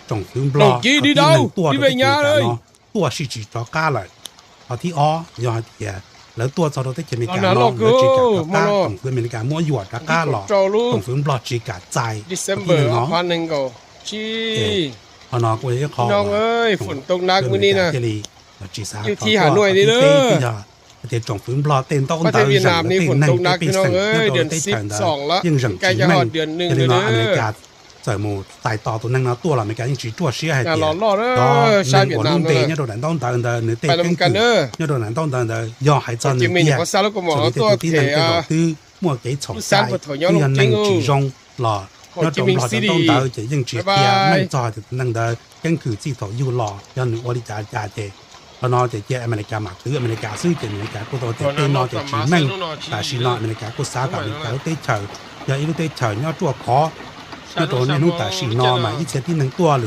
trồng phun bò Đồng chí đi đâu? Đi về nhà đây. tua chỉ cho cá lại ởที่อ้อย้อนที่แล้วตัวเราได้เจอเมกา Nó ลอง lọc แล้วจีกา cơ, ก็ mà ก้า lọc. ตรงฟื้นอเมริกามั่วหยวดก้าหลอก Trâu ตรง luôn. ฟื้นบลอดจีกาใจ December khoan anh cầu. Chi. พอนอกูจะขอ น้องเอ้ยฝนตกหนักมื้อนี้น่ะ จีสา อยู่ที่หาหน่วยนี่เด้อ เดี๋ยวจงฟื้นบลอเต้นต้อง ประเทศเวียดนามนี่ฝนตกหนักพี่น้องเอ้ยเดือน12ละใกล้จะฮอดเดือน1เลยเด้อ อเมริกาใส่หมูใส่ต่อตัวนั่งนะตัวเราอเมริกายังจีตัวเสียให้ อย่า เดี หล ย อนล่อเด้ ก็ อชาว ห เวี นึ่ ย ง ด หัวน าม รุ่นเต เด้ เนี่ย อ โดนนั่งต้องตาเดินเนื้อเตะ ไปนำกันเด้อ เนี่ยโดนนั่งต้องเดินย่อหายใจหนึ่ง จิมิน เดีย ก็ซาลก็หมอตัวเถ นั่ง อ่ะ ตื้อมั่วเก๋ฉงใจนั่งจีจงหล่อเนี่ยตรงหล่อจะต้องเดินจะยังจีเทียนั่งจอจะนั่งเดินกันคือจีถอยอยู่หล่อยันอริจาจาเจพอนอจะเจอเมริกาหมักตื้ออเมริกาซื้อเจอเมริกาก็ตัวเตะนอจะจีแม่งแต่ชีนออเมริกาก็สากับอเมริกาเตะเฉยอย่าอีลูเตะเฉยเนี่ยตัวคอเนี่ยตัวเนี่ยนุ่งแต่ชีนอมาอีเชที่หนึ่งตัวหรือ